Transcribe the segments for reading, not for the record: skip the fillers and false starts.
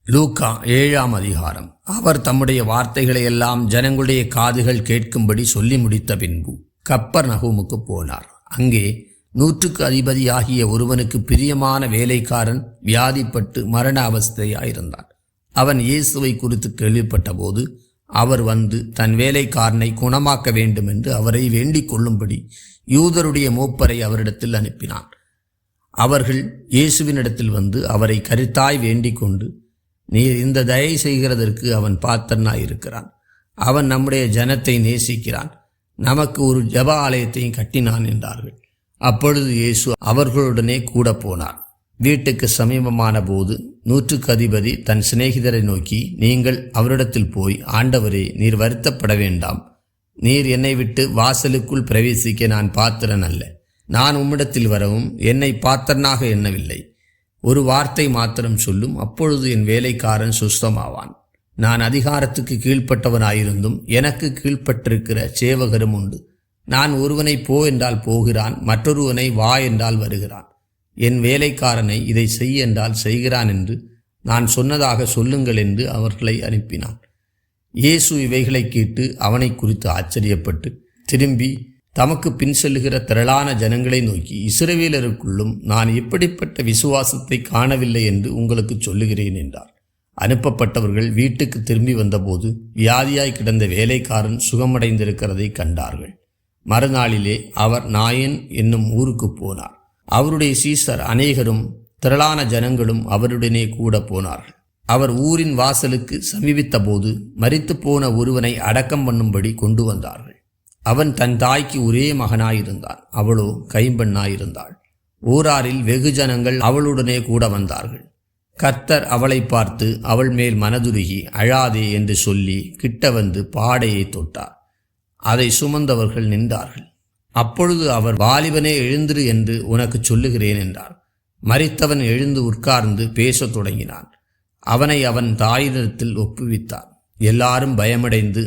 லூக்கா 7ஆம் அதிகாரம். அவர் தம்முடைய வார்த்தைகளை எல்லாம் ஜனங்களுடைய காதுகள் கேட்கும்படி சொல்லி முடித்த பின்பு கப்பர்நகூமுக்கு போனார். அங்கே 100க்கு அதிபதியாகிய ஒருவனுக்கு பிரியமான வேலைக்காரன் வியாதிப்பட்டு மரண அவஸ்தையாயிருந்தான். அவன் இயேசுவை குறித்து கேள்விப்பட்ட போது அவர் வந்து தன் வேலைக்காரனை குணமாக்க வேண்டும் என்று அவரை வேண்டிக் கொள்ளும்படி யூதருடைய மூப்பரை அவரிடத்தில் அனுப்பினான். அவர்கள் இயேசுவினிடத்தில் வந்து அவரை கருத்தாய் வேண்டிக் கொண்டு, நீர் இந்த தயை செய்கிறதற்கு அவன் பாத்திரனாயிருக்கிறான். அவன் நம்முடைய ஜனத்தை நேசிக்கிறான். நமக்கு ஒரு ஜெப ஆலயத்தையும் கட்டினான் என்றார்கள். அப்பொழுது இயேசு அவர்களுடனே கூட போனார். வீட்டுக்கு சமீபமான போது 100க்கு அதிபதி தன் சிநேகிதரை நோக்கி, நீங்கள் அவரிடத்தில் போய், ஆண்டவரே, நீர் வருத்தப்பட வேண்டாம். நீர் என்னை விட்டு வாசலுக்குள் பிரவேசிக்க நான் பாத்திரன் அல்ல. நான் உம்மிடத்தில் வரவும் என்னை பாத்திரனாக எண்ணவில்லை. ஒரு வார்த்தை மாத்திரம் சொல்லும், அப்பொழுது என் வேலைக்காரன் சுஸ்தமாவான். நான் அதிகாரத்துக்கு கீழ்ப்பட்டவனாயிருந்தும் எனக்கு கீழ்ப்பட்டிருக்கிற சேவகரும் உண்டு. நான் ஒருவனை போ என்றால் போகிறான், மற்றொருவனை வா என்றால் வருகிறான். என் வேலைக்காரனை இதை செய் என்றால் செய்கிறான் என்று நான் சொன்னதாக சொல்லுங்கள் என்று அவர்களை அனுப்பினான். இயேசு இவைகளை கேட்டு அவனை குறித்து ஆச்சரியப்பட்டு திரும்பி தமக்கு பின் செல்லுகிற திரளான ஜனங்களை நோக்கி, இஸ்ரவேலருக்குள்ளும் நான் இப்படிப்பட்ட விசுவாசத்தை காணவில்லை என்று உங்களுக்கு சொல்லுகிறேன் என்றார். அனுப்பப்பட்டவர்கள் வீட்டுக்கு திரும்பி வந்தபோது வியாதியாய் கிடந்த வேலைக்காரன் சுகமடைந்திருக்கிறதை கண்டார்கள். மறுநாளிலே அவர் நாயன் என்னும் ஊருக்கு போனார். அவருடைய சீசர் அநேகரும் திரளான ஜனங்களும் அவருடனே கூட போனார்கள். அவர் ஊரின் வாசலுக்கு சமீபித்த போது மரித்து போன ஒருவனை அடக்கம் பண்ணும்படி கொண்டு வந்தார்கள். அவன் தன் தாய்க்கு ஒரே மகனாயிருந்தான். அவளோ கைம்பெண்ணாயிருந்தாள். ஊராரில் வெகு ஜனங்கள் அவளுடனே கூட வந்தார்கள். கர்த்தர் அவளை பார்த்து அவள் மேல் மனதுருகி, அழாதே என்று சொல்லி கிட்ட வந்து பாடையை தொட்டார். அதை சுமந்தவர்கள் நின்றார்கள். அப்பொழுது அவர், வாலிபனே, எழுந்திரு என்று உனக்கு சொல்லுகிறேன் என்றார். மரித்தவன் எழுந்து உட்கார்ந்து பேசத் தொடங்கினான். அவனை அவன் தாயினிடத்தில் ஒப்புவித்தார். எல்லாரும் பயமடைந்து,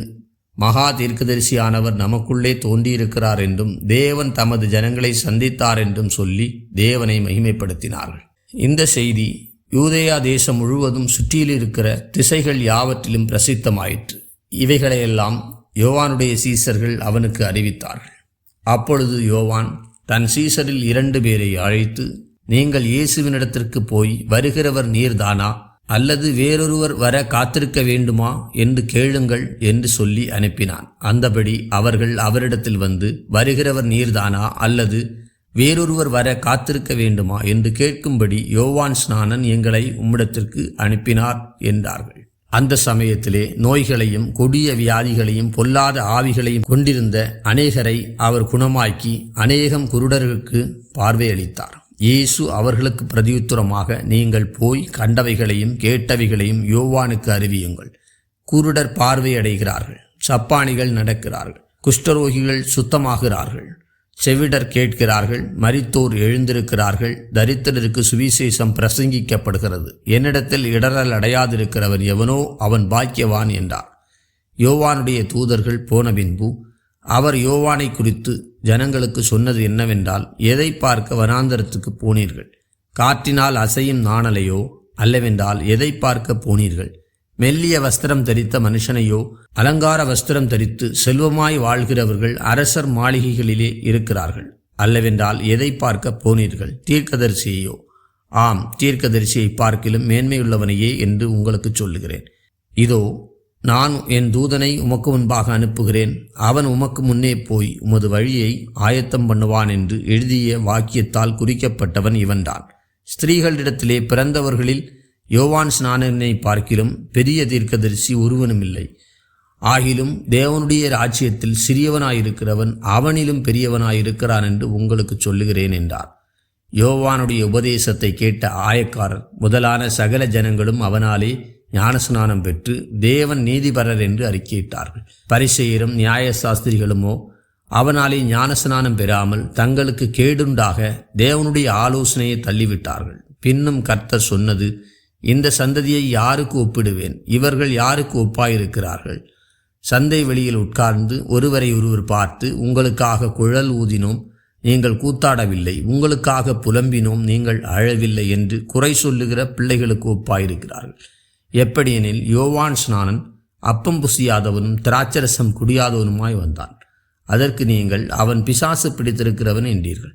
மகா தீர்க்கதரிசியானவர் நமக்குள்ளே தோன்றியிருக்கிறார் என்றும் தேவன் தமது ஜனங்களை சந்தித்தார் என்றும் சொல்லி தேவனை மகிமைப்படுத்தினார்கள். இந்த செய்தி யூதேயா தேசம் முழுவதும் சுற்றியிருக்கிற திசைகள் யாவற்றிலும் பிரசித்தமாயிற்று. இவைகளையெல்லாம் யோவானுடைய சீசர்கள் அவனுக்கு அறிவித்தார்கள். அப்பொழுது யோவான் தன் சீசரில் 2 பேரை அழைத்து, நீங்கள் இயேசுவினிடத்திற்கு போய், வருகிறவர் நீர்தானா, அல்லது வேறொருவர் வர காத்திருக்க வேண்டுமா என்று கேளுங்கள் என்று சொல்லி அனுப்பினான். அந்தபடி அவர்கள் அவரிடத்தில் வந்து, வருகிறவர் நீர்தானா அல்லது வேறொருவர் வர காத்திருக்க வேண்டுமா என்று கேட்கும்படி யோவான் ஸ்நானன் எங்களை உம்மிடத்திற்கு அனுப்பினார் என்றார்கள். அந்த சமயத்திலே நோய்களையும் கொடிய வியாதிகளையும் பொல்லாத ஆவிகளையும் கொண்டிருந்த அநேகரை அவர் குணமாக்கி அநேகம் குருடர்களுக்கு பார்வையளித்தார். இயேசு அவர்களுக்கு பிரதியுத்தரமாக, நீங்கள் போய் கண்டவைகளையும் கேட்டவைகளையும் யோவானுக்கு அறிவியுங்கள். குருடர் பார்வையடைகிறார்கள், சப்பானிகள் நடக்கிறார்கள், குஷ்டரோகிகள் சுத்தமாகிறார்கள், செவிடர் கேட்கிறார்கள், மரித்தோர் எழுந்திருக்கிறார்கள், தரித்திரருக்கு சுவிசேஷம் பிரசங்கிக்கப்படுகிறது. என்னிடத்தில் இடரல் அடையாதிருக்கிறவன் எவனோ அவன் பாக்கியவான் என்றார். யோவானுடைய தூதர்கள் போன பின்பு அவர் யோவானை குறித்து ஜனங்களுக்கு சொன்னது என்னவென்றால், எதை பார்க்க வனாந்தரத்துக்கு போனீர்கள்? காற்றினால் அசையும் நாணலையோ? அல்லவென்றால் எதை பார்க்க போனீர்கள்? மெல்லிய வஸ்திரம் தரித்த மனுஷனையோ? அலங்கார வஸ்திரம் தரித்து செல்வமாய் வாழ்கிறவர்கள் அரசர் மாளிகைகளிலே இருக்கிறார்கள். அல்லவென்றால் எதை பார்க்க போனீர்கள்? தீர்க்கதரிசியையோ? ஆம், தீர்க்கதரிசியை பார்க்கிலும் மேன்மையுள்ளவனையே என்று உங்களுக்கு சொல்லுகிறேன். இதோ, நான் என் தூதனை உமக்கு முன்பாக அனுப்புகிறேன். அவன் உமக்கு முன்னே போய் உமது வழியை ஆயத்தம் பண்ணுவான் என்று எழுதிய வாக்கியத்தால் குறிக்கப்பட்டவன் இவன்தான். ஸ்திரீகளிடத்திலே பிறந்தவர்களில் யோவான் ஸ்நானனை பார்க்கிலும் பெரிய தீர்க்கதரிசி ஒருவனும் இல்லை. ஆகிலும் தேவனுடைய ராஜ்யத்தில் சிறியவனாயிருக்கிறவன் அவனிலும் பெரியவனாயிருக்கிறான் என்று உங்களுக்கு சொல்லுகிறேன் என்றார். யோவானுடைய உபதேசத்தை கேட்ட ஆயக்காரர் முதலான சகல ஜனங்களும் அவனாலே ஞானஸ்நானம் பெற்று தேவன் நீதிபரர் என்று அறிக்கையிட்டார்கள். பரிசேயரும் நியாயசாஸ்திரிகளுமோ அவனாலே ஞானஸ்நானம் பெறாமல் தங்களுக்கு கேடுண்டாக தேவனுடைய ஆலோசனையை தள்ளிவிட்டார்கள். பின்னும் கர்த்தர் சொன்னது, இந்த சந்ததியை யாருக்கு ஒப்பிடுவேன்? இவர்கள் யாருக்கு ஒப்பாயிருக்கிறார்கள்? சந்தை வெளியில் உட்கார்ந்து ஒருவரை ஒருவர் பார்த்து, உங்களுக்காக குழல் ஊதினோம், நீங்கள் கூத்தாடவில்லை, உங்களுக்காக புலம்பினோம், நீங்கள் அழவில்லை என்று குறை சொல்லுகிற பிள்ளைகளுக்கு ஒப்பாயிருக்கிறார்கள். எப்படியெனில் யோவான் ஸ்நானன் அப்பம் புசியாதவனும் திராட்சரசம் குடியாதவனுமாய் வந்தான். அதற்கு நீங்கள், அவன் பிசாசு பிடித்திருக்கிறவன் என்றீர்கள்.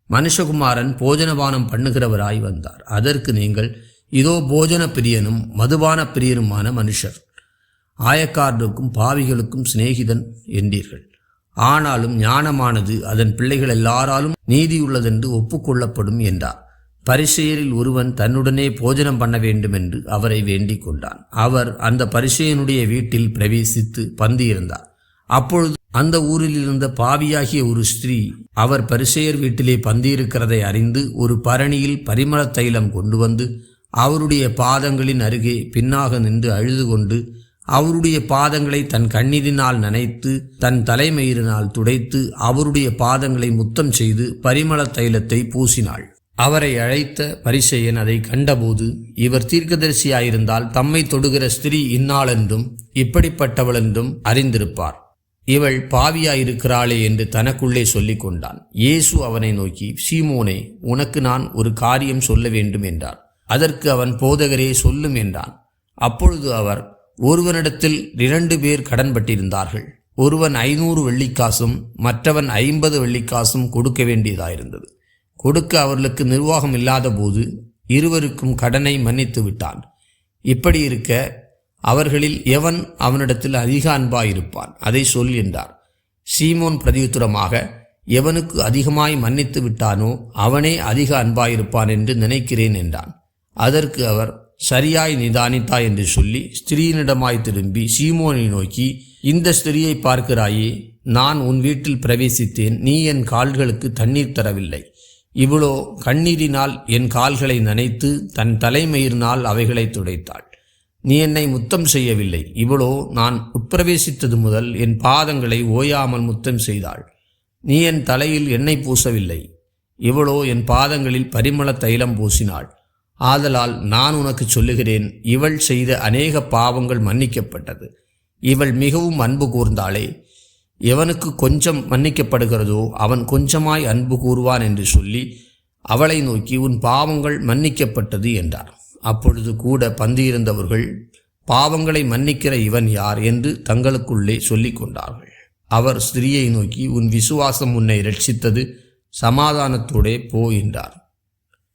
மனுஷகுமாரன் போஜனபானம் பண்ணுகிறவராய் வந்தார். அதற்கு நீங்கள், இதோ போஜன பிரியனும் மதுபான பிரியனுமான மனுஷர், ஆயக்காரருக்கும் பாவிகளுக்கும் சிநேகிதன் என்றீர்கள். ஆனாலும் ஞானமானது அதன் பிள்ளைகள் எல்லாராலும் நீதியுள்ளதென்று ஒப்புக்கொள்ளப்படும் என்றார். பரிசேயரில் ஒருவன் தன்னுடனே போஜனம் பண்ண வேண்டும் என்று அவரை வேண்டிக் கொண்டான். அவர் அந்த பரிசேயனுடைய வீட்டில் பிரவேசித்து பந்தியிருந்தார். அப்பொழுது அந்த ஊரில் இருந்த பாவியாகிய ஒரு ஸ்திரீ அவர் பரிசேயர் வீட்டிலே பந்தியிருக்கிறதை அறிந்து ஒரு பரணியில் பரிமள தைலம் கொண்டு வந்து அவருடைய பாதங்களின் அருகே பின்னாக நின்று அழுது கொண்டு அவருடைய பாதங்களை தன் கண்ணீரினால் நனைத்து தன் தலைமயிரினால் துடைத்து அவருடைய பாதங்களை முத்தம் செய்து பரிமள தைலத்தை பூசினாள். அவரை அழைத்த பரிசேயன் அதை கண்டபோது, இவர் தீர்க்கதரிசியாயிருந்தால் தம்மை தொடுகிற ஸ்திரீ இன்னாளென்றும் இப்படிப்பட்டவள் என்றும் அறிந்திருப்பார். இவள் பாவியாயிருக்கிறாளே என்று தனக்குள்ளே சொல்லிக் கொண்டான். இயேசு அவனை நோக்கி, சீமோனே, உனக்கு நான் ஒரு காரியம் சொல்ல வேண்டும் என்றார். அதற்கு அவன், போதகரே, சொல்லும் என்றான். அப்பொழுது அவர், ஒருவனிடத்தில் 2 பேர் கடன்பட்டிருந்தார்கள். ஒருவன் 500 வெள்ளிக்காசும் மற்றவன் 50 வெள்ளிக்காசும் கொடுக்க வேண்டியதாயிருந்தது. கொடுக்க அவர்களுக்கு நிர்வாகம் இல்லாத போது இருவருக்கும் கடனை மன்னித்து விட்டான். இப்படி இருக்க அவர்களில் எவன் அவனிடத்தில் அதிக அன்பாயிருப்பான், அதை சொல் என்றார். சீமோன் பிரதியுத்தரமாக, எவனுக்கு அதிகமாய் மன்னித்து விட்டானோ அவனே அதிக அன்பாயிருப்பான் என்று நினைக்கிறேன் என்றான். அதற்கு அவர், சரியாய் நிதானித்தாய் என்று சொல்லி ஸ்திரீனிடமாய் திரும்பி சீமோனை நோக்கி, இந்த ஸ்திரீயை பார்க்கிறாயே, நான் உன் வீட்டில் பிரவேசித்தேன், நீ என் கால்களுக்கு தண்ணீர் தரவில்லை. இவளோ கண்ணீரினால் என் கால்களை நனைத்து தன் தலைமயிரினால் அவைகளை துடைத்தாள். நீ என்னை முத்தம் செய்யவில்லை. இவளோ நான் உட்பிரவேசித்தது முதல் என் பாதங்களை ஓயாமல் முத்தம் செய்தாள். நீ என் தலையில் எண்ணெய் பூசவில்லை. இவளோ என் பாதங்களில் பரிமள தைலம் பூசினாள். ஆதலால் நான் உனக்கு சொல்லுகிறேன், இவள் செய்த அநேக பாவங்கள் மன்னிக்கப்பட்டது. இவள் மிகவும் அன்பு கூர்ந்தாளே. எவனுக்கு கொஞ்சம் மன்னிக்கப்படுகிறதோ அவன் கொஞ்சமாய் அன்பு கூறுவான் என்று சொல்லி அவளை நோக்கி, உன் பாவங்கள் மன்னிக்கப்பட்டது என்றார். அப்பொழுது கூட பந்தியிருந்தவர்கள், பாவங்களை மன்னிக்கிற இவன் யார் என்று தங்களுக்குள்ளே சொல்லிக் கொண்டார்கள். அவர் ஸ்திரீயை நோக்கி, உன் விசுவாசம் உன்னை இரட்சித்தது, சமாதானத்தோடே போ என்றார்.